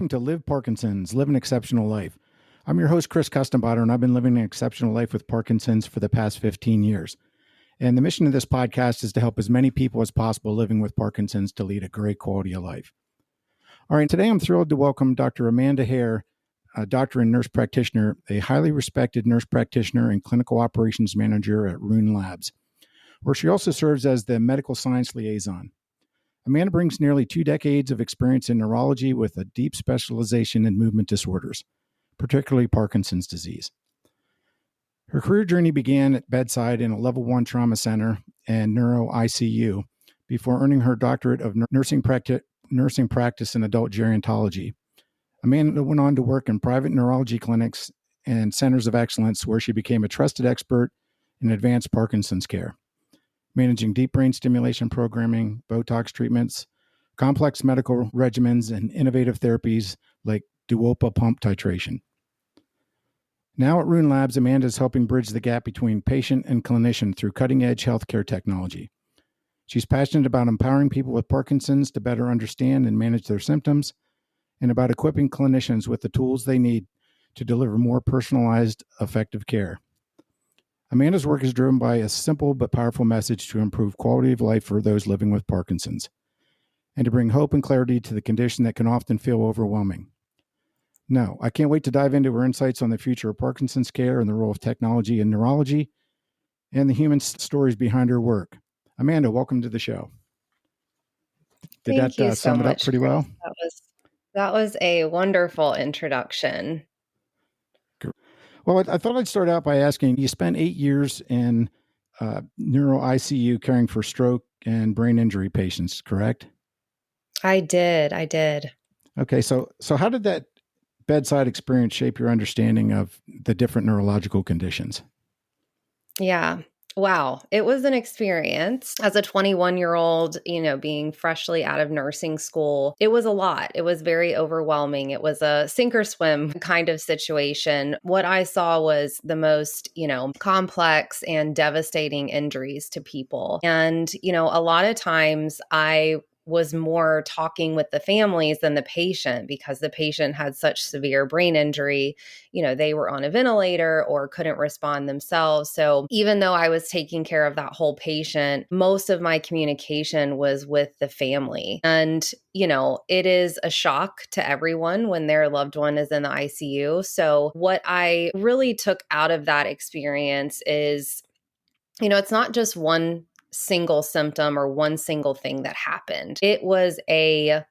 welcome to Live Parkinson's, Live an Exceptional Life. I'm your host, Chris Custenbotter, and I've been living an exceptional life with Parkinson's for the past 15 years. And the mission of this podcast is to help as many people as possible living with Parkinson's to lead a great quality of life. All right, today I'm thrilled to welcome Dr. Amanda Hare, a doctor and nurse practitioner, a highly respected nurse practitioner and clinical operations manager at Rune Labs, where she also serves as the medical science liaison. Amanda brings nearly 2 decades of experience in neurology with a deep specialization in movement disorders, particularly Parkinson's disease. Her career journey began at bedside in a level 1 trauma center and neuro ICU before earning her doctorate of nursing practice in adult gerontology. Amanda went on to work in private neurology clinics and centers of excellence where she became a trusted expert in advanced Parkinson's care, managing deep brain stimulation programming, Botox treatments, complex medical regimens, and innovative therapies like Duopa pump titration. Now at Rune Labs, Amanda is helping bridge the gap between patient and clinician through cutting-edge healthcare technology. She's passionate about empowering people with Parkinson's to better understand and manage their symptoms, and about equipping clinicians with the tools they need to deliver more personalized, effective care. Amanda's work is driven by a simple but powerful message to improve quality of life for those living with Parkinson's, and to bring hope and clarity to the condition that can often feel overwhelming. No, I can't wait to dive into her insights on the future of Parkinson's care and the role of technology in neurology and the human stories behind her work. Amanda, welcome to the show. Thank you so sum it much, up pretty Chris. well? That was a wonderful introduction. Well, I thought I'd start out by asking, you spent 8 years in neuro ICU caring for stroke and brain injury patients, correct? I did. Okay, so how did that bedside experience shape your understanding of the different neurological conditions? Yeah. Wow. It was an experience as a 21-year-old, being freshly out of nursing school. It was a lot. It was very overwhelming. It was a sink or swim kind of situation. What I saw was the most, complex and devastating injuries to people. And, a lot of times I was more talking with the families than the patient because the patient had such severe brain injury. They were on a ventilator or couldn't respond themselves. So even though I was taking care of that whole patient, most of my communication was with the family. And, it is a shock to everyone when their loved one is in the ICU. So what I really took out of that experience is, it's not just one single symptom or one single thing that happened. It was a,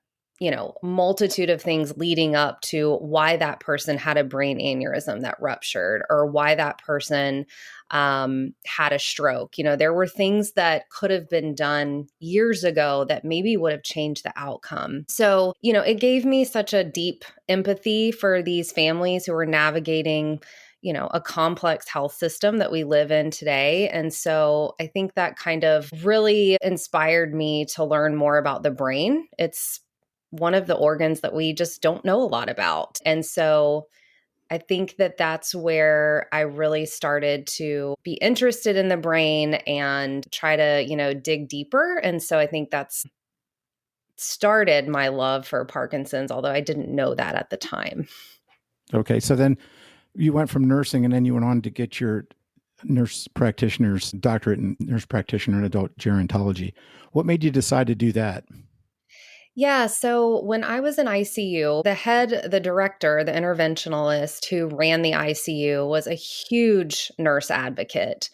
multitude of things leading up to why that person had a brain aneurysm that ruptured or why that person had a stroke. There were things that could have been done years ago that maybe would have changed the outcome. So, it gave me such a deep empathy for these families who are navigating a complex health system that we live in today. And so I think that kind of really inspired me to learn more about the brain. It's one of the organs that we just don't know a lot about. And so I think that that's where I really started to be interested in the brain and try to, dig deeper. And so I think that's started my love for Parkinson's, although I didn't know that at the time. Okay, so then you went from nursing and then you went on to get your nurse practitioner's doctorate in nurse practitioner in adult gerontology. What made you decide to do that? Yeah. So when I was in ICU, the director, the interventionalist who ran the ICU was a huge nurse advocate.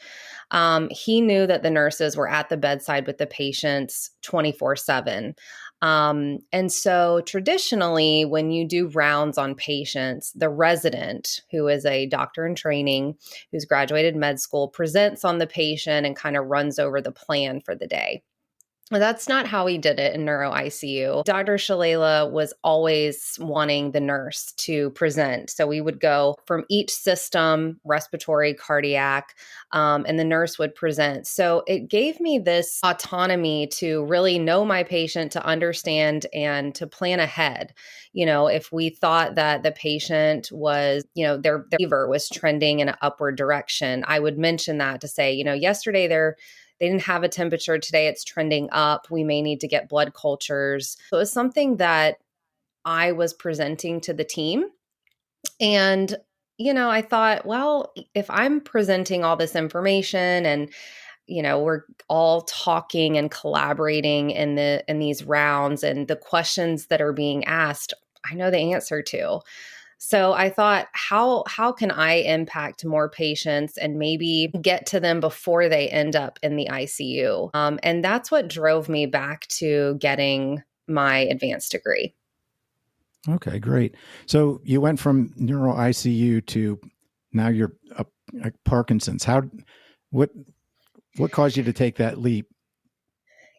He knew that the nurses were at the bedside with the patients 24/7. And so traditionally, when you do rounds on patients, the resident, who is a doctor in training, who's graduated med school, presents on the patient and kind of runs over the plan for the day. Well, that's not how he did it in neuro ICU. Dr. Shalala was always wanting the nurse to present. So we would go from each system, respiratory, cardiac, and the nurse would present. So it gave me this autonomy to really know my patient, to understand and to plan ahead. If we thought that the patient was, their fever was trending in an upward direction, I would mention that to say, yesterday they didn't have a temperature. Today it's trending up. We may need to get blood cultures. So it's something that I was presenting to the team. And, I thought, well, if I'm presenting all this information and we're all talking and collaborating in these rounds, and the questions that are being asked, I know the answer to. So I thought, how can I impact more patients and maybe get to them before they end up in the ICU? And that's what drove me back to getting my advanced degree. Okay, great. So you went from neuro ICU to now you're like Parkinson's. What what caused you to take that leap?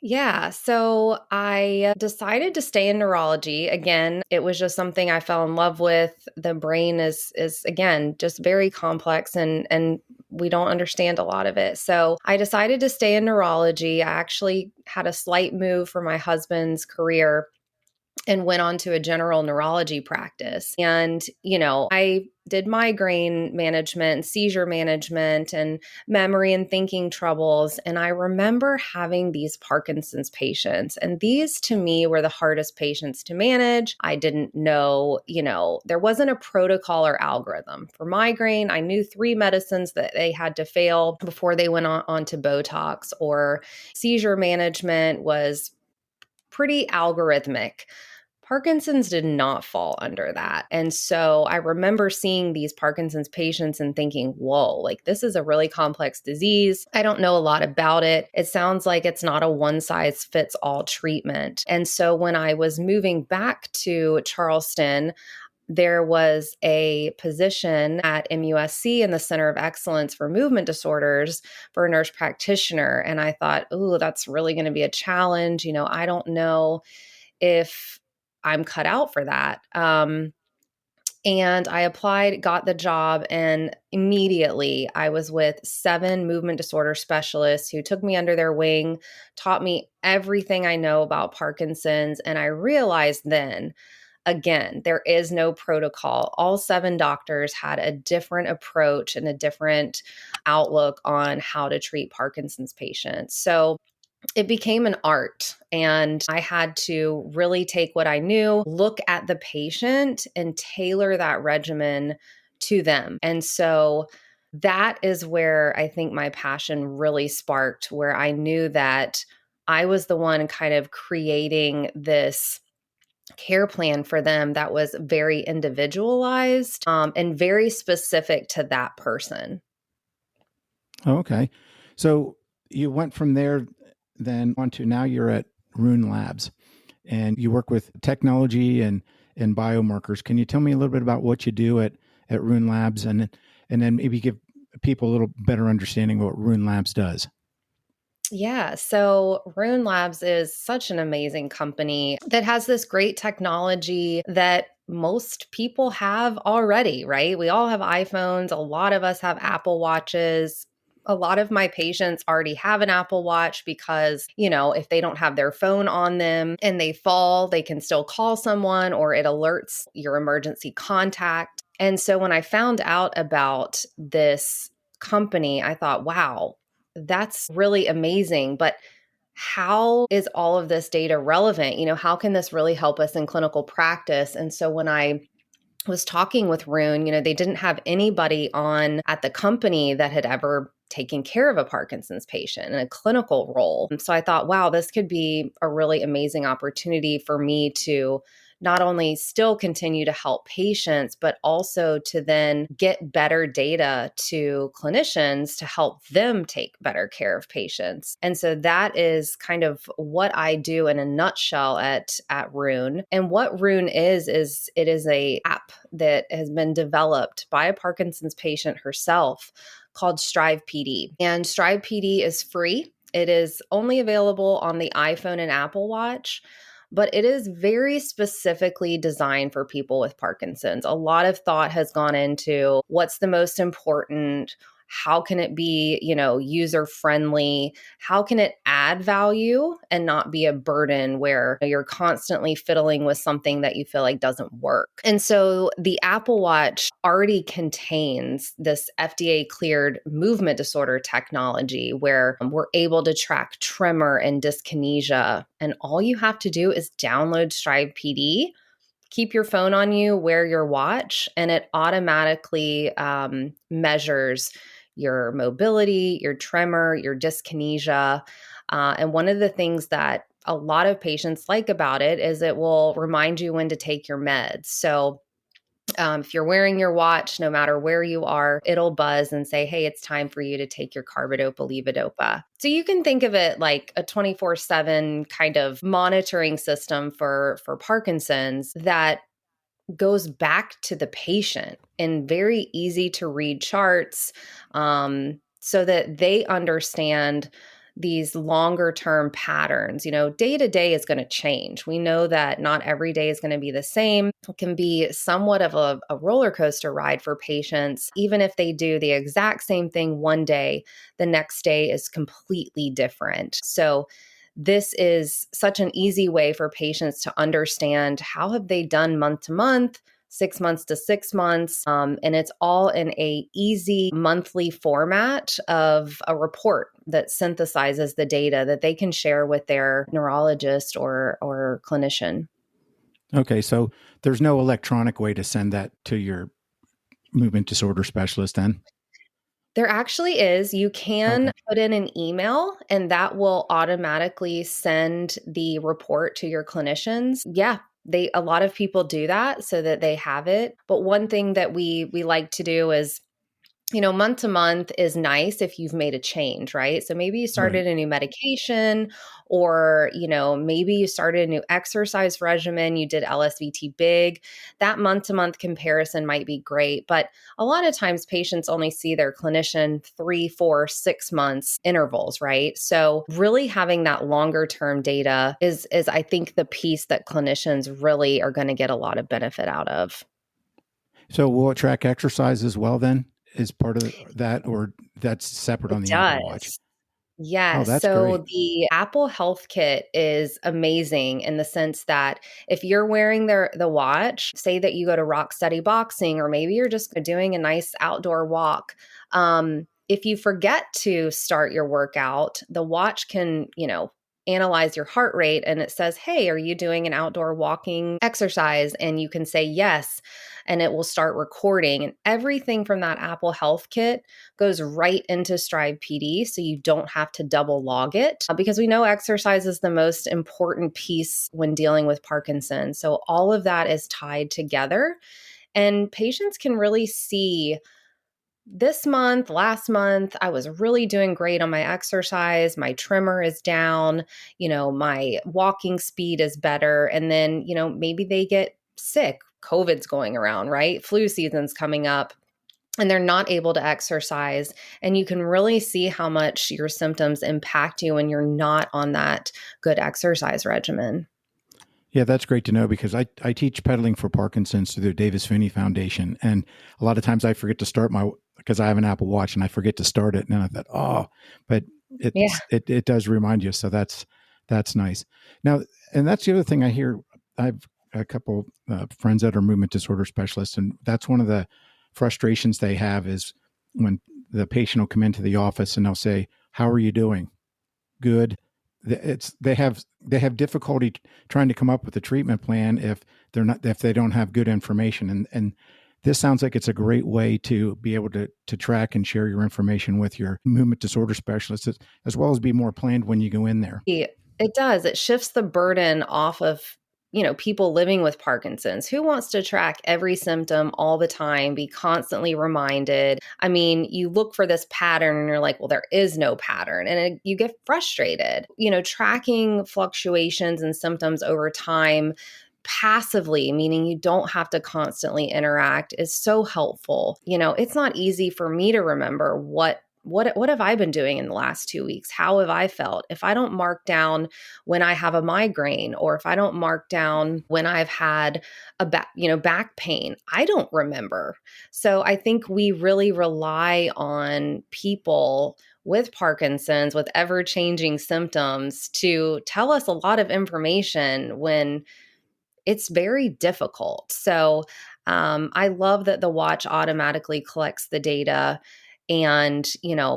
Yeah, so I decided to stay in neurology. Again, it was just something I fell in love with. The brain is again just very complex, and we don't understand a lot of it. So I decided to stay in neurology. I actually had a slight move for my husband's career and went on to a general neurology practice. And, I did migraine management, seizure management, and memory and thinking troubles. And I remember having these Parkinson's patients. And these to me were the hardest patients to manage. I didn't know, there wasn't a protocol or algorithm. For migraine, I knew 3 medicines that they had to fail before they went on to Botox, or seizure management was pretty algorithmic. Parkinson's did not fall under that. And so I remember seeing these Parkinson's patients and thinking, whoa, like this is a really complex disease. I don't know a lot about it. It sounds like it's not a one size fits all treatment. And so when I was moving back to Charleston, there was a position at MUSC in the Center of Excellence for Movement Disorders for a nurse practitioner. And I thought, oh, that's really going to be a challenge. I don't know if I'm cut out for that. And I applied, got the job, and immediately I was with 7 movement disorder specialists who took me under their wing, taught me everything I know about Parkinson's. And I realized then, again, there is no protocol. All 7 doctors had a different approach and a different outlook on how to treat Parkinson's patients. So it became an art, and I had to really take what I knew, look at the patient, and tailor that regimen to them. And so that is where I think my passion really sparked, where I knew that I was the one kind of creating this care plan for them that was very individualized, and very specific to that person. Oh, okay. So you went from there then on to now you're at Rune Labs and you work with technology and biomarkers. Can you tell me a little bit about what you do at Rune Labs and then maybe give people a little better understanding of what Rune Labs does? Yeah, so Rune Labs is such an amazing company that has this great technology that most people have already, right? We all have iPhones, a lot of us have Apple Watches. A lot of my patients already have an Apple Watch because, if they don't have their phone on them and they fall, they can still call someone, or it alerts your emergency contact. And so when I found out about this company, I thought, wow, that's really amazing. But how is all of this data relevant? How can this really help us in clinical practice? And so when I was talking with Rune, they didn't have anybody on at the company that had ever taken care of a Parkinson's patient in a clinical role. And so I thought, wow, this could be a really amazing opportunity for me to not only still continue to help patients, but also to then get better data to clinicians to help them take better care of patients. And so that is kind of what I do in a nutshell at Rune. And what Rune is it is a app that has been developed by a Parkinson's patient herself called StrivePD. And StrivePD is free. It is only available on the iPhone and Apple Watch, but it is very specifically designed for people with Parkinson's. A lot of thought has gone into what's the most important, how can it be, user friendly? How can it add value and not be a burden where you're constantly fiddling with something that you feel like doesn't work? And so the Apple Watch already contains this FDA cleared movement disorder technology where we're able to track tremor and dyskinesia. And all you have to do is download StrivePD, keep your phone on you, wear your watch, and it automatically measures your mobility, your tremor, your dyskinesia. And one of the things that a lot of patients like about it is it will remind you when to take your meds. So if you're wearing your watch, no matter where you are, it'll buzz and say, hey, it's time for you to take your carbidopa levodopa. So you can think of it like a 24/7 kind of monitoring system for Parkinson's that goes back to the patient in very easy to read charts, so that they understand these longer term patterns. Day to day is going to change. We know that not every day is going to be the same. It can be somewhat of a roller coaster ride for patients. Even if they do the exact same thing one day, the next day is completely different. So this is such an easy way for patients to understand how have they done month to month, 6 months to 6 months. And it's all in a easy monthly format of a report that synthesizes the data that they can share with their neurologist or clinician. Okay, so there's no electronic way to send that to your movement disorder specialist then? There actually is. You can Okay. put in an email and that will automatically send the report to your clinicians. Yeah, a lot of people do that so that they have it. But one thing that we like to do is, month to month is nice if you've made a change, right? So maybe you Right. started a new medication, or, maybe you started a new exercise regimen, you did LSVT big. That month to month comparison might be great. But a lot of times patients only see their clinician 3, 4, 6 months intervals, right? So really having that longer term data is I think the piece that clinicians really are going to get a lot of benefit out of. So will it track exercise as well then? Is part of that, or that's separate It on the Apple Watch? does. Oh, Yes. that's So great. the Apple Health Kit is amazing in the sense that if you're wearing the watch, say that you go to Rock Steady Boxing, or maybe you're just doing a nice outdoor walk. If you forget to start your workout, the watch can, analyze your heart rate and it says, hey, are you doing an outdoor walking exercise? And you can say yes, and it will start recording. And everything from that Apple Health Kit goes right into StrivePD, so you don't have to double log it, because we know exercise is the most important piece when dealing with Parkinson's. So all of that is tied together, and patients can really see this month, last month, I was really doing great on my exercise. My tremor is down, my walking speed is better. And then, maybe they get sick. COVID's going around, right? Flu season's coming up and they're not able to exercise. And you can really see how much your symptoms impact you when you're not on that good exercise regimen. Yeah, that's great to know, because I teach pedaling for Parkinson's through the Davis Finney Foundation. And a lot of times I forget to start because I have an Apple Watch and I forget to start it. And I thought, but Yeah. it does remind you. So that's nice. Now, and that's the other thing I hear. I've a couple friends that are movement disorder specialists, and that's one of the frustrations they have is when the patient will come into the office and they'll say, how are you doing? Good. They have difficulty trying to come up with a treatment plan if they don't have good information, and this sounds like it's a great way to be able to track and share your information with your movement disorder specialist, as well as be more planned when you go in there. It does. It shifts the burden off of, people living with Parkinson's. Who wants to track every symptom all the time, be constantly reminded? I mean, you look for this pattern and you're like, well, there is no pattern. And you get frustrated. Tracking fluctuations and symptoms over time passively, meaning you don't have to constantly interact, is so helpful. It's not easy for me to remember what have I been doing in the last 2 weeks? How have I felt? If I don't mark down when I have a migraine, or if I don't mark down when I've had back pain, I don't remember. So I think we really rely on people with Parkinson's, with ever-changing symptoms, to tell us a lot of information when it's very difficult. So I love that the watch automatically collects the data, and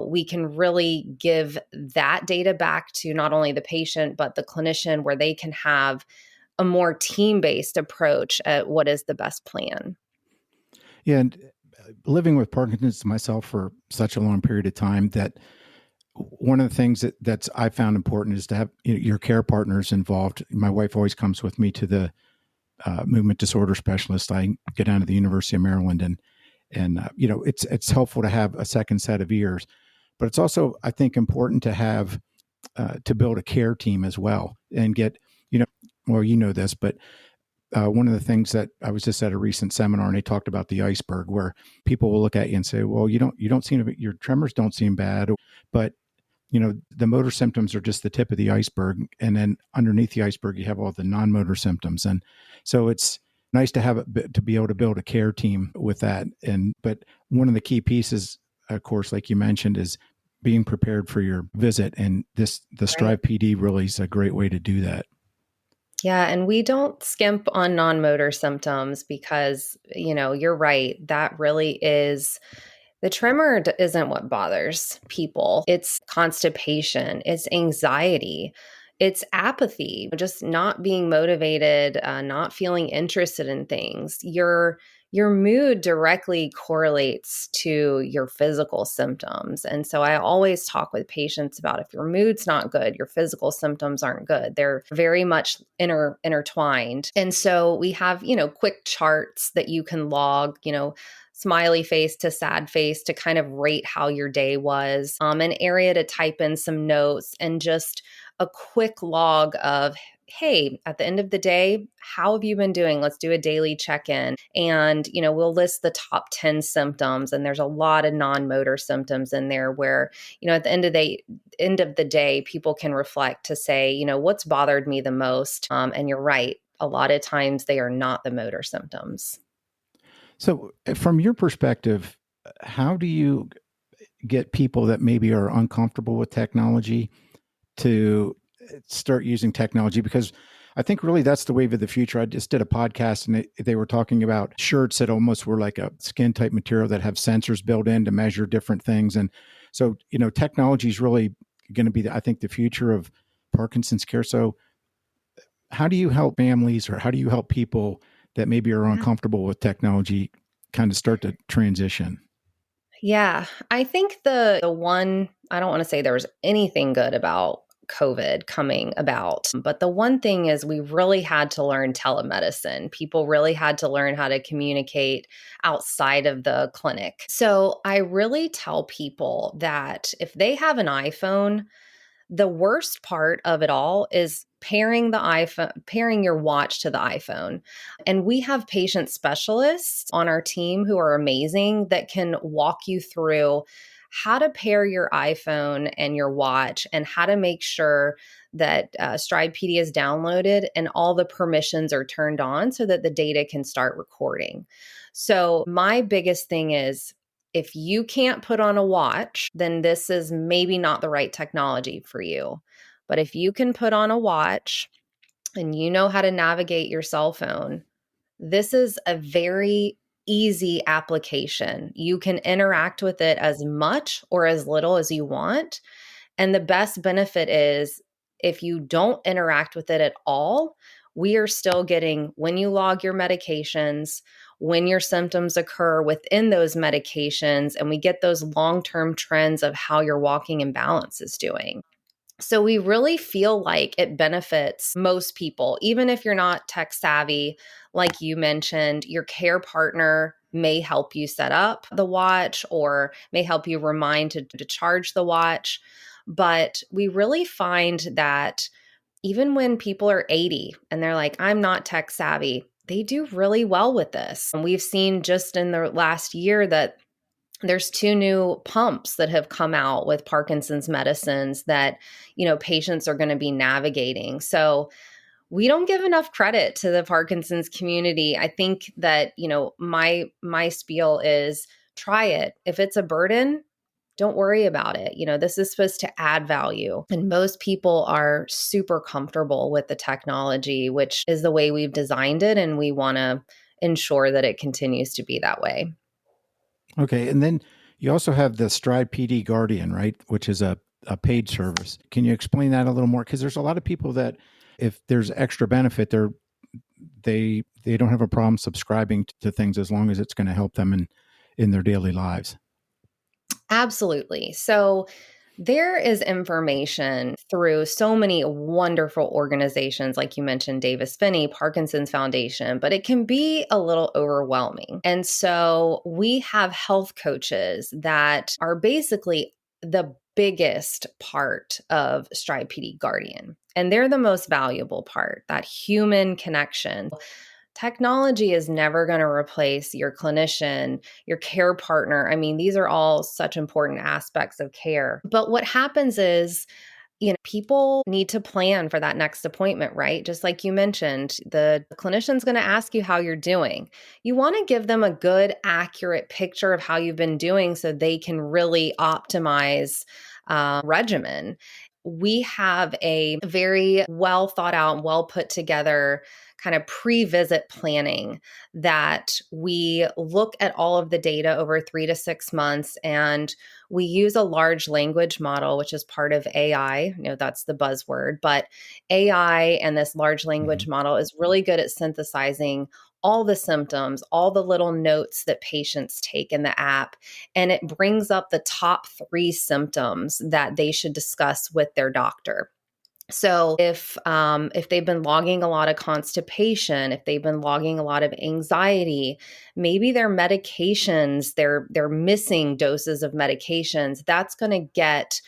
we can really give that data back to not only the patient but the clinician, where they can have a more team-based approach at what is the best plan. Yeah, and living with Parkinson's myself for such a long period of time, that one of the things that's I found important is to have your care partners involved. My wife always comes with me to the movement disorder specialist. I get down to the University of Maryland, and it's helpful to have a second set of ears, but it's also, I think, important to have to build a care team as well, and get well, this, but one of the things that I was just at a recent seminar, and they talked about the iceberg, where people will look at you and say, well, you don't seem to, your tremors don't seem bad, but the motor symptoms are just the tip of the iceberg. And then underneath the iceberg, you have all the non-motor symptoms. And so it's nice to have it, to be able to build a care team with that. But one of the key pieces, of course, like you mentioned, is being prepared for your visit. And the StrivePD really is a great way to do that. Yeah, and we don't skimp on non-motor symptoms because, you're right. That really is, the tremor isn't what bothers people. It's constipation, it's anxiety, it's apathy, just not being motivated, not feeling interested in things. Your mood directly correlates to your physical symptoms. And so I always talk with patients about, if your mood's not good, your physical symptoms aren't good. They're very much intertwined. And so we have, quick charts that you can log, smiley face to sad face, to kind of rate how your day was, an area to type in some notes, and just a quick log of, hey, at the end of the day, how have you been doing? Let's do a daily check-in. And, we'll list the top 10 symptoms. And there's a lot of non-motor symptoms in there where, at the end of the day, people can reflect to say, what's bothered me the most? And you're right. A lot of times they are not the motor symptoms. So from your perspective, how do you get people that maybe are uncomfortable with technology to start using technology? Because I think really that's the wave of the future. I just did a podcast, and they were talking about shirts that almost were like a skin type material that have sensors built in to measure different things. And so, technology is really going to be, I think, the future of Parkinson's care. So how do you help families, or how do you help people that maybe are uncomfortable with technology kind of start to transition? Yeah, I think the one, I don't want to say there was anything good about COVID coming about, but the one thing is we really had to learn telemedicine. People really had to learn how to communicate outside of the clinic. So I really tell people that if they have an iPhone, the worst part of it all is pairing your watch to the iPhone. And we have patient specialists on our team who are amazing, that can walk you through how to pair your iPhone and your watch, and how to make sure that StrivePD is downloaded and all the permissions are turned on so that the data can start recording. So my biggest thing is, if you can't put on a watch, then this is maybe not the right technology for you. But if you can put on a watch and you know how to navigate your cell phone, this is a very easy application. You can interact with it as much or as little as you want. And the best benefit is, if you don't interact with it at all, we are still getting, when you log your medications, when your symptoms occur within those medications, and we get those long-term trends of how your walking and balance is doing. So we really feel like it benefits most people, even if you're not tech savvy. Like you mentioned, your care partner may help you set up the watch, or may help you remind to charge the watch. But we really find that even when people are 80 and they're like, I'm not tech savvy, they do really well with this. And we've seen just in the last year that there's 2 new pumps that have come out with Parkinson's medicines that, patients are going to be navigating. So we don't give enough credit to the Parkinson's community. I think that, my spiel is, try it. If it's a burden, don't worry about it. This is supposed to add value. And most people are super comfortable with the technology, which is the way we've designed it. And we want to ensure that it continues to be that way. Okay. And then you also have the StrivePD Guardian, right? Which is a paid service. Can you explain that a little more? Because there's a lot of people that, if there's extra benefit, they're they don't have a problem subscribing to things as long as it's going to help them in their daily lives. Absolutely. So there is information through so many wonderful organizations, like you mentioned, Davis Finney, Parkinson's Foundation, but it can be a little overwhelming. And so we have health coaches that are basically the biggest part of StrivePD Guardian. And they're the most valuable part, that human connection. Technology is never going to replace your clinician, your care partner. I mean, these are all such important aspects of care. But what happens is, people need to plan for that next appointment, right? Just like you mentioned, the clinician's going to ask you how you're doing. You want to give them a good, accurate picture of how you've been doing so they can really optimize regimen. We have a very well thought out, well put together kind of pre-visit planning that we look at all of the data over 3 to 6 months, and we use a large language model, which is part of AI. That's the buzzword, but AI and this large language model is really good at synthesizing all the symptoms, all the little notes that patients take in the app, and it brings up the top 3 symptoms that they should discuss with their doctor. So if they've been logging a lot of constipation, if they've been logging a lot of anxiety, maybe their medications, they're missing doses of medications, that's going to get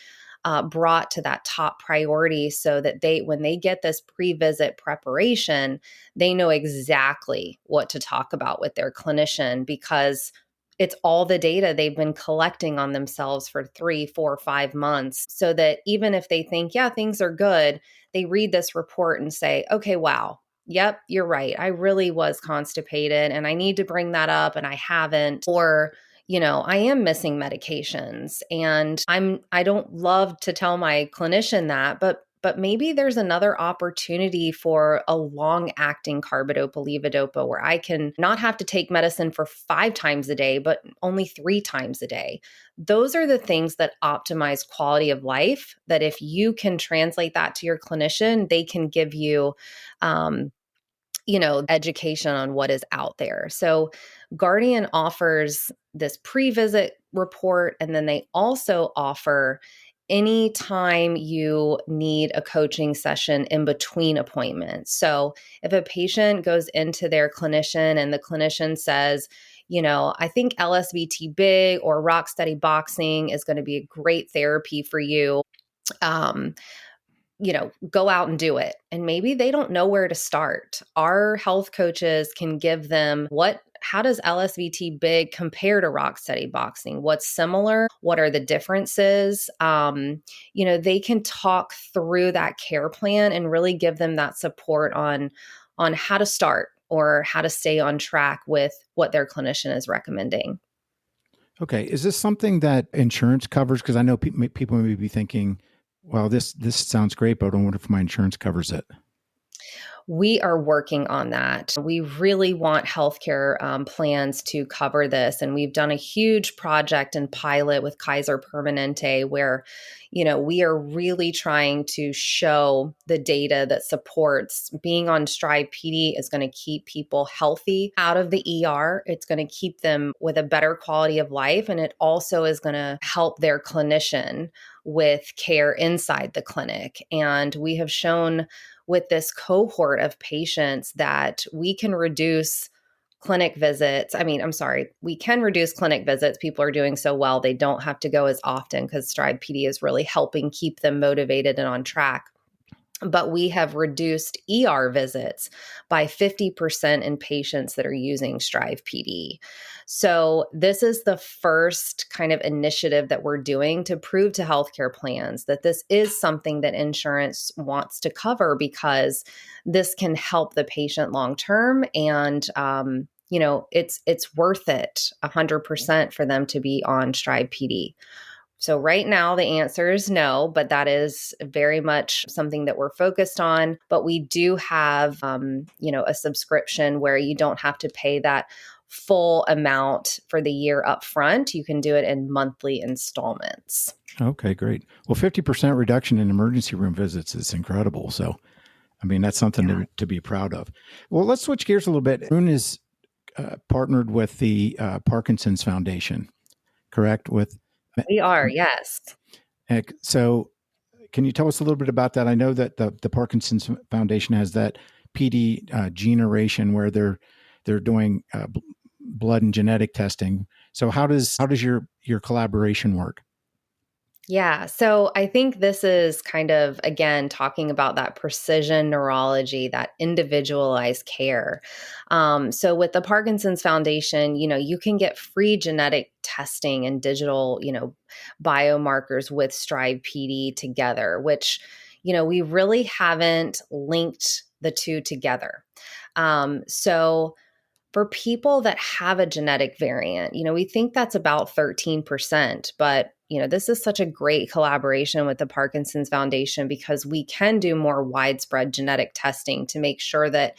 brought to that top priority so that when they get this pre-visit preparation, they know exactly what to talk about with their clinician, because it's all the data they've been collecting on themselves for 3, 4, 5 months, so that even if they think, yeah, things are good, they read this report and say, okay, wow, yep, you're right. I really was constipated and I need to bring that up and I haven't. Or, I am missing medications and I don't love to tell my clinician that, but maybe there's another opportunity for a long-acting carbidopa levodopa where I can not have to take medicine for 5 times a day, but only 3 times a day. Those are the things that optimize quality of life, that if you can translate that to your clinician, they can give you education on what is out there. So Guardian offers this pre-visit report, and then they also offer anytime you need a coaching session in between appointments. So if a patient goes into their clinician and the clinician says, I think LSVT big or rock steady boxing is going to be a great therapy for you. Go out and do it. And maybe they don't know where to start. Our health coaches can give them how does LSVT big compare to rock steady boxing? What's similar? What are the differences? They can talk through that care plan and really give them that support on how to start or how to stay on track with what their clinician is recommending. Okay. Is this something that insurance covers? Because I know people may be thinking, well, this sounds great, but I wonder if my insurance covers it. We are working on that. We really want healthcare plans to cover this. And we've done a huge project and pilot with Kaiser Permanente where, we are really trying to show the data that supports being on StrivePD is going to keep people healthy out of the ER. It's going to keep them with a better quality of life. And it also is going to help their clinician with care inside the clinic. And we have shown with this cohort of patients that we can reduce clinic visits. We can reduce clinic visits. People are doing so well, they don't have to go as often because StrivePD is really helping keep them motivated and on track. But we have reduced ER visits by 50% in patients that are using StrivePD. So this is the first kind of initiative that we're doing to prove to healthcare plans that this is something that insurance wants to cover, because this can help the patient long term. And, it's worth it 100% for them to be on StrivePD. So right now, the answer is no, but that is very much something that we're focused on. But we do have, a subscription where you don't have to pay that full amount for the year up front. You can do it in monthly installments. Okay, great. Well, 50% reduction in emergency room visits is incredible. So I mean, that's something to be proud of. Well, let's switch gears a little bit. Rune is partnered with the Parkinson's Foundation, correct? We are, yes. So can you tell us a little bit about that? I know that the Parkinson's Foundation has that PD generation where they're doing blood and genetic testing. So how does your collaboration work? Yeah. So I think this is kind of, again, talking about that precision neurology, that individualized care. So with the Parkinson's Foundation, you can get free genetic testing and digital, biomarkers with StrivePD together, which, we really haven't linked the two together. So for people that have a genetic variant, we think that's about 13%, but this is such a great collaboration with the Parkinson's Foundation because we can do more widespread genetic testing to make sure that,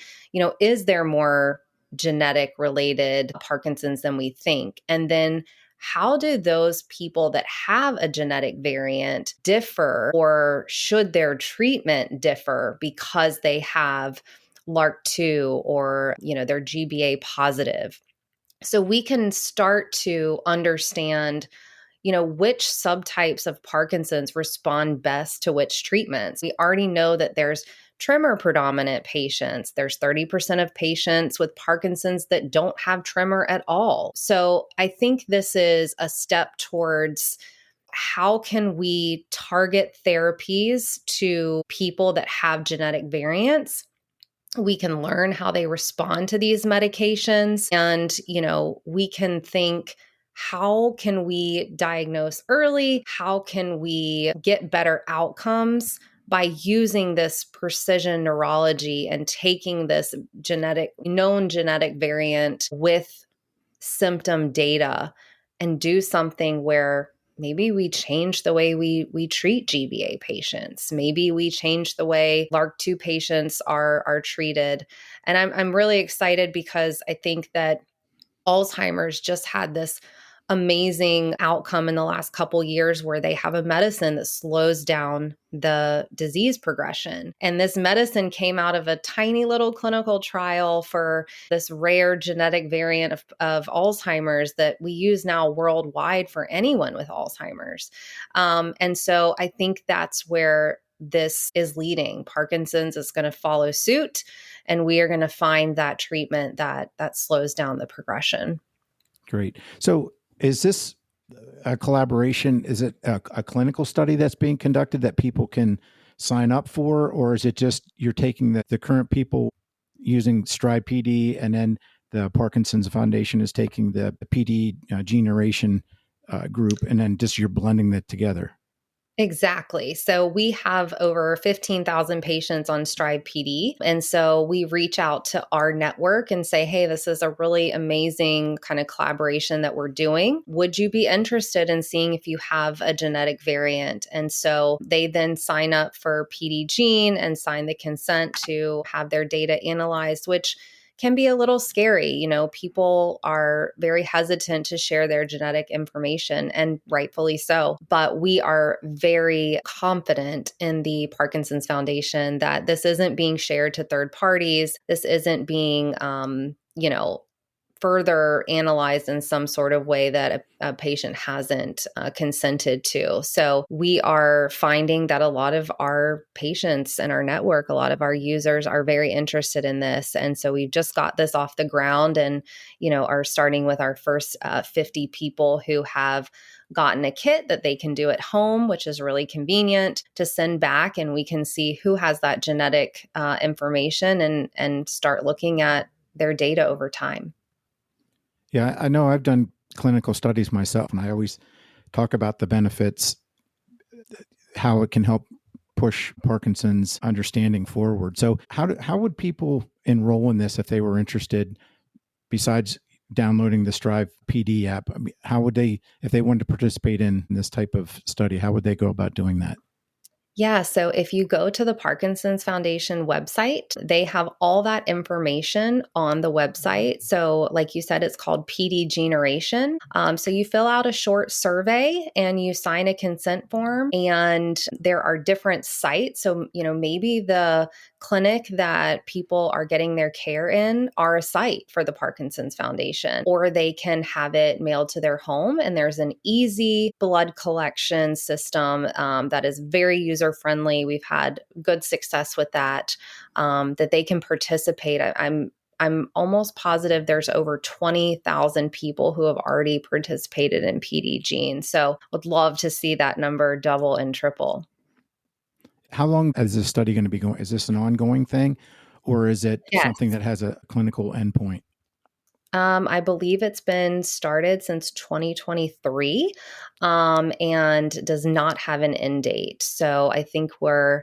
is there more genetic related Parkinson's than we think? And then how do those people that have a genetic variant differ, or should their treatment differ because they have LRRK2 or, they're GBA positive? So we can start to understand, which subtypes of Parkinson's respond best to which treatments. We already know that there's tremor predominant patients. There's 30% of patients with Parkinson's that don't have tremor at all. So I think this is a step towards how can we target therapies to people that have genetic variants. We can learn how they respond to these medications. And, we can think, how can we diagnose early? How can we get better outcomes by using this precision neurology and taking this known genetic variant with symptom data and do something where maybe we change the way we treat GBA patients. Maybe we change the way LRRK2 patients are treated. And I'm really excited because I think that Alzheimer's just had this amazing outcome in the last couple years where they have a medicine that slows down the disease progression. And this medicine came out of a tiny little clinical trial for this rare genetic variant of Alzheimer's that we use now worldwide for anyone with Alzheimer's. And so I think that's where this is leading. Parkinson's is going to follow suit, and we are going to find that treatment that slows down the progression. Great. So is this a collaboration? Is it a clinical study that's being conducted that people can sign up for? Or is it just you're taking the current people using StrivePD, and then the Parkinson's Foundation is taking the PD generation group, and then just you're blending that together? Exactly. So we have over 15,000 patients on StrivePD. And so we reach out to our network and say, hey, this is a really amazing kind of collaboration that we're doing. Would you be interested in seeing if you have a genetic variant? And so they then sign up for PD Gene and sign the consent to have their data analyzed, which can be a little scary. People are very hesitant to share their genetic information, and rightfully so. But we are very confident in the Parkinson's Foundation that this isn't being shared to third parties. This isn't being, further analyzed in some sort of way that a patient hasn't consented to. So we are finding that a lot of our patients in our network, a lot of our users are very interested in this. And so we've just got this off the ground and, are starting with our first 50 people who have gotten a kit that they can do at home, which is really convenient to send back. And we can see who has that genetic information and start looking at their data over time. Yeah, I know I've done clinical studies myself, and I always talk about the benefits, how it can help push Parkinson's understanding forward. So how would people enroll in this if they were interested, besides downloading the Strive PD app? I mean, how would they, if they wanted to participate in this type of study, how would they go about doing that? Yeah. So if you go to the Parkinson's Foundation website, they have all that information on the website. So like you said, it's called PD Generation. So you fill out a short survey and you sign a consent form, and there are different sites. So, maybe the clinic that people are getting their care in are a site for the Parkinson's Foundation, or they can have it mailed to their home. And there's an easy blood collection system that is very user friendly. We've had good success with that, that they can participate. I'm almost positive there's over 20,000 people who have already participated in PD Gene. So would love to see that number double and triple. How long is this study going to be going? Is this an ongoing thing, or is it Yes. something that has a clinical endpoint? I believe it's been started since 2023 and does not have an end date. So I think we're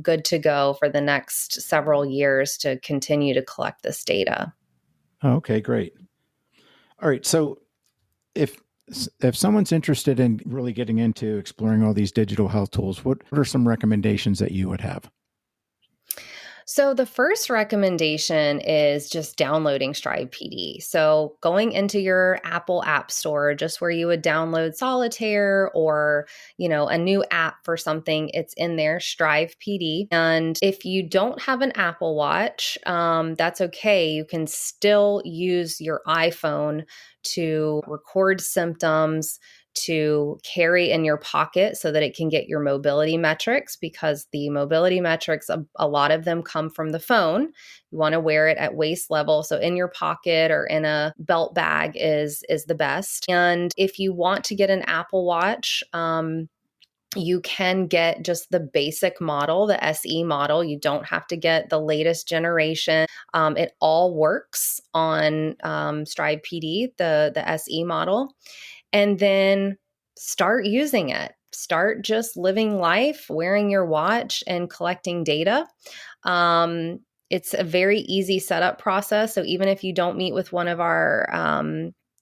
good to go for the next several years to continue to collect this data. Okay, great. All right. So if someone's interested in really getting into exploring all these digital health tools, what are some recommendations that you would have? So the first recommendation is just downloading StrivePD. So going into your Apple App Store, just where you would download Solitaire or, a new app for something, it's in there, StrivePD. And if you don't have an Apple Watch, that's okay. You can still use your iPhone to record symptoms, to carry in your pocket so that it can get your mobility metrics, because the mobility metrics, a lot of them come from the phone. You want to wear it at waist level. So in your pocket or in a belt bag is the best. And if you want to get an Apple Watch, you can get just the basic model, the SE model. You don't have to get the latest generation. It all works on StrivePD, the SE model. And then start using it. Start just living life, wearing your watch and collecting data. It's a very easy setup process. So even if you don't meet with one of our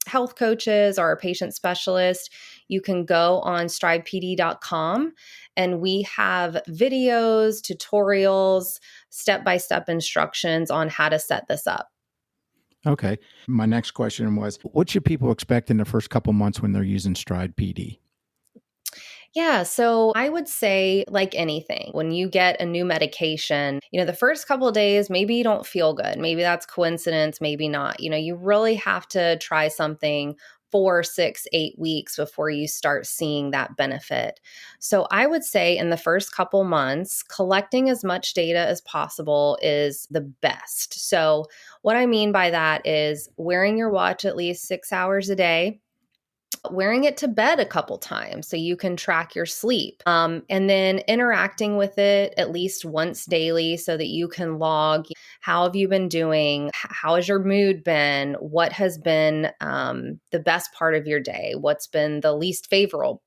health coaches or a patient specialist, you can go on strivepd.com and we have videos, tutorials, step-by-step instructions on how to set this up. Okay. My next question was, what should people expect in the first couple months when they're using StrivePD? Yeah, so I would say, like anything, when you get a new medication, the first couple of days, maybe you don't feel good. Maybe that's coincidence, maybe not. You really have to try something 4, 6, 8 weeks before you start seeing that benefit. So I would say in the first couple months, collecting as much data as possible is the best. So what I mean by that is wearing your watch at least 6 hours a day, wearing it to bed a couple times so you can track your sleep, and then interacting with it at least once daily so that you can log how have you been doing, how has your mood been, what has been the best part of your day, what's been the least favorable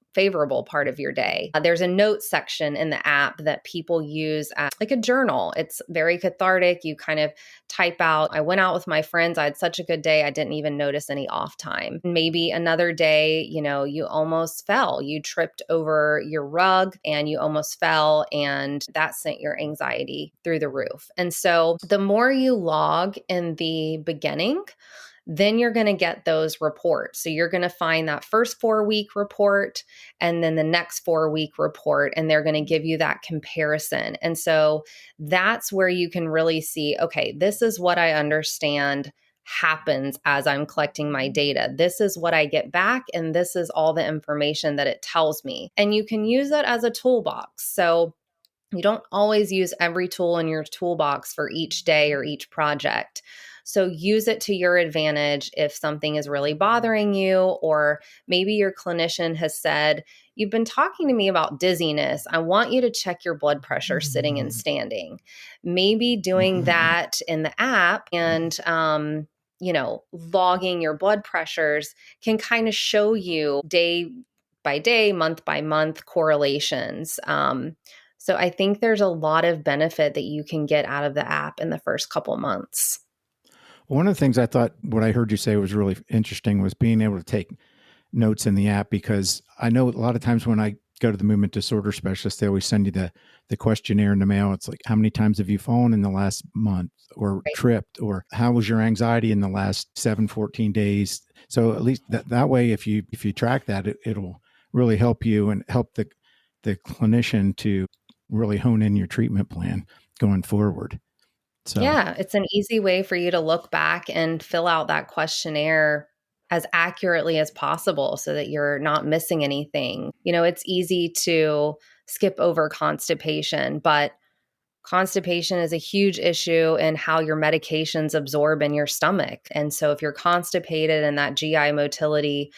part of your day. There's a note section in the app that people use as like a journal. It's very cathartic. You kind of type out, I went out with my friends. I had such a good day. I didn't even notice any off time. Maybe another day, you almost fell. You tripped over your rug and you almost fell, and that sent your anxiety through the roof. And so the more you log in the beginning, then you're going to get those reports. So you're going to find that first 4-week report and then the next 4-week report, and they're going to give you that comparison. And so that's where you can really see, okay, this is what I understand happens as I'm collecting my data. This is what I get back, and this is all the information that it tells me. And you can use that as a toolbox. So you don't always use every tool in your toolbox for each day or each project. So use it to your advantage if something is really bothering you, or maybe your clinician has said, you've been talking to me about dizziness. I want you to check your blood pressure sitting and standing. Maybe doing that in the app and, logging your blood pressures can kind of show you day by day, month by month correlations. So I think there's a lot of benefit that you can get out of the app in the first couple months. One of the things I thought what I heard you say was really interesting was being able to take notes in the app, because I know a lot of times when I go to the movement disorder specialist, they always send you the questionnaire in the mail. It's like, how many times have you fallen in the last month, or tripped, or how was your anxiety in the last 14 days? So at least that way, if you track that, it'll really help you and help the clinician to really hone in your treatment plan. going forward. So, Yeah, it's an easy way for you to look back and fill out that questionnaire as accurately as possible so that you're not missing anything. It's easy to skip over constipation, but constipation is a huge issue in how your medications absorb in your stomach. And so if you're constipated and that GI motility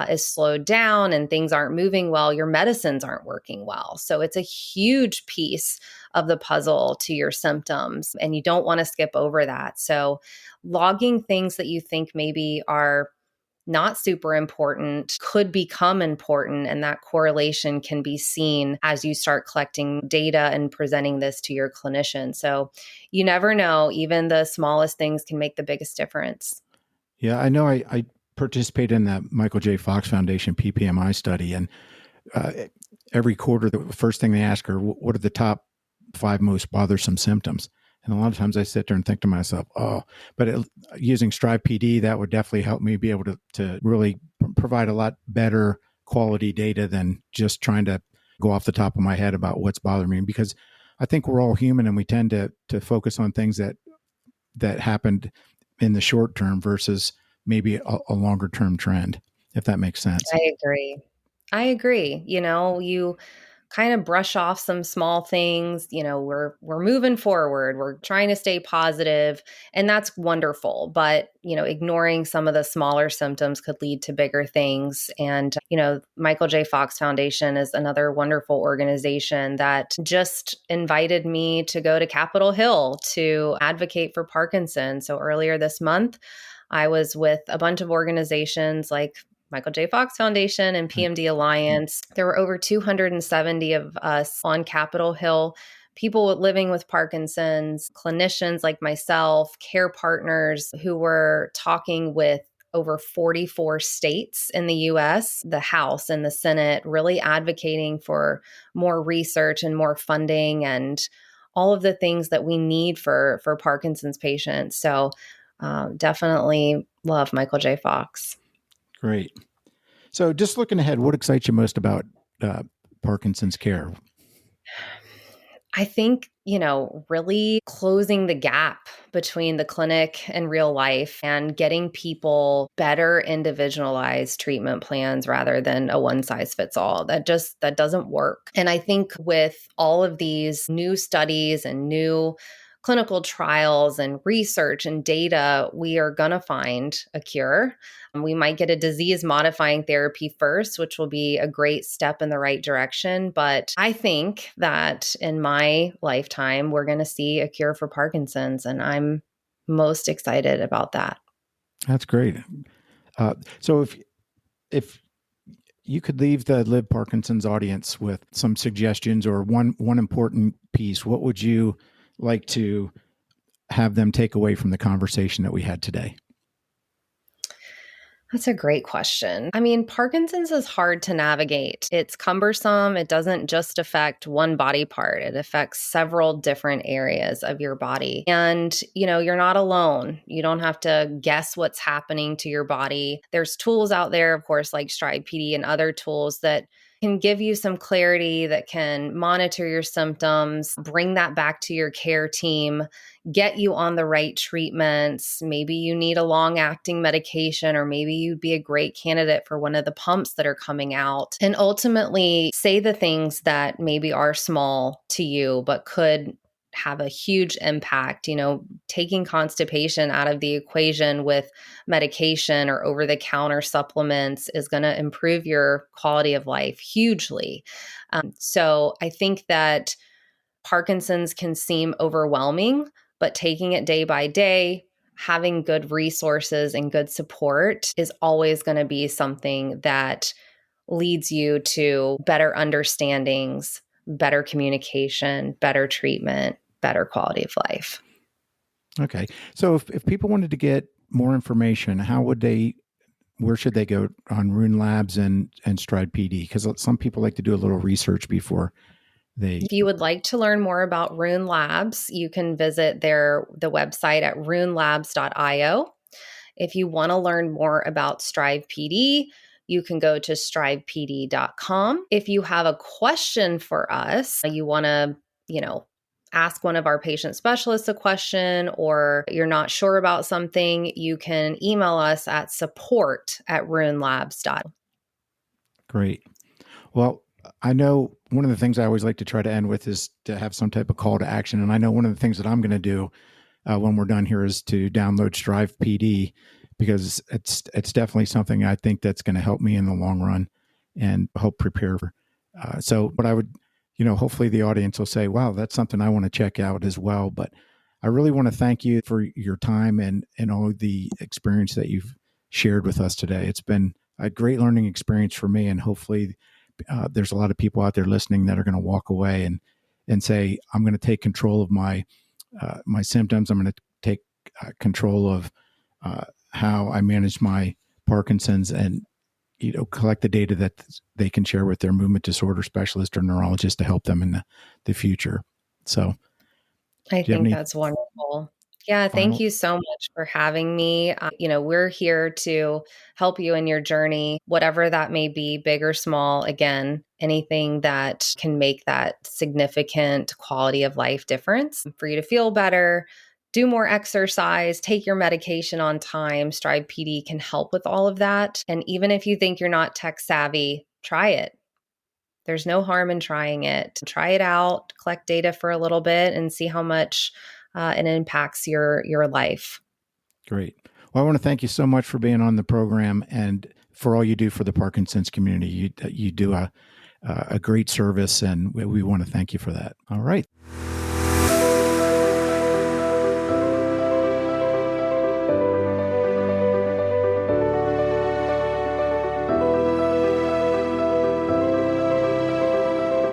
is slowed down and things aren't moving well, your medicines aren't working well. So it's a huge piece of the puzzle to your symptoms, and you don't want to skip over that. So logging things that you think maybe are not super important could become important, and that correlation can be seen as you start collecting data and presenting this to your clinician. So you never know, even the smallest things can make the biggest difference. yeah, I know I participated in that Michael J. Fox Foundation PPMI study, and uh, every quarter, the first thing they ask are, what are the top 5 most bothersome symptoms? And a lot of times I sit there and think to myself, using StrivePD, that would definitely help me be able to really provide a lot better quality data than just trying to go off the top of my head about what's bothering me. Because I think we're all human and we tend to focus on things that happened in the short term versus maybe a longer term trend, if that makes sense. I agree. I agree. You kind of brush off some small things. We're moving forward. We're trying to stay positive, and that's wonderful. But ignoring some of the smaller symptoms could lead to bigger things. And Michael J. Fox Foundation is another wonderful organization that just invited me to go to Capitol Hill to advocate for Parkinson. So earlier this month, I was with a bunch of organizations like Michael J. Fox Foundation and PMD Alliance. There were over 270 of us on Capitol Hill, people living with Parkinson's, clinicians like myself, care partners who were talking with over 44 states in the US, the House and the Senate, really advocating for more research and more funding and all of the things that we need for Parkinson's patients. So definitely love Michael J. Fox. Great. So, just looking ahead, what excites you most about uh, Parkinson's care? I think, really closing the gap between the clinic and real life and getting people better individualized treatment plans rather than a one size fits all. That doesn't work. And I think with all of these new studies and new clinical trials and research and data, we are going to find a cure. We might get a disease modifying therapy first, which will be a great step in the right direction. But I think that in my lifetime, we're going to see a cure for Parkinson's, and I'm most excited about that. That's great. So, if you could leave the Live Parkinson's audience with some suggestions or one important piece, what would you like to have them take away from the conversation that we had today? That's a great question. I mean, Parkinson's is hard to navigate. It's cumbersome. It doesn't just affect one body part, it affects several different areas of your body. And, you're not alone. You don't have to guess what's happening to your body. There's tools out there, of course, like StrivePD and other tools that can give you some clarity, that can monitor your symptoms, bring that back to your care team, get you on the right treatments. Maybe you need a long acting medication, or maybe you'd be a great candidate for one of the pumps that are coming out. And ultimately, say the things that maybe are small to you, but could have a huge impact. Taking constipation out of the equation with medication or over the counter supplements is going to improve your quality of life hugely. So I think that Parkinson's can seem overwhelming, but taking it day by day, having good resources and good support is always going to be something that leads you to better understandings, better communication, better treatment, better quality of life. Okay. So, if people wanted to get more information, where should they go on Rune Labs and StrivePD? Because some people like to do a little research before they. If you would like to learn more about Rune Labs, you can visit the website at runelabs.io. If you want to learn more about StrivePD, you can go to strivepd.com. If you have a question for us, you want to, ask one of our patient specialists a question or you're not sure about something, you can email us at support@runelabs.com. Great. Well, I know one of the things I always like to try to end with is to have some type of call to action. And I know one of the things that I'm going to do when we're done here is to download StrivePD, because it's definitely something I think that's going to help me in the long run and help prepare for. So what I would, hopefully the audience will say, wow, that's something I want to check out as well. But I really want to thank you for your time and all of the experience that you've shared with us today. It's been a great learning experience for me, and hopefully there's a lot of people out there listening that are going to walk away and say, I'm going to take control of my symptoms. I'm going to take control of how I manage my Parkinson's, and collect the data that they can share with their movement disorder specialist or neurologist to help them in the future. So I think that's wonderful. Yeah, thank you so much for having me. We're here to help you in your journey, whatever that may be, big or small. Again, anything that can make that significant quality of life difference for you to feel better, do more exercise, take your medication on time. Strive PD can help with all of that. And even if you think you're not tech savvy, try it. There's no harm in trying it. Try it out, collect data for a little bit, and see how much it impacts your life. Great. Well, I want to thank you so much for being on the program and for all you do for the Parkinson's community. You do a great service, and we want to thank you for that. All right.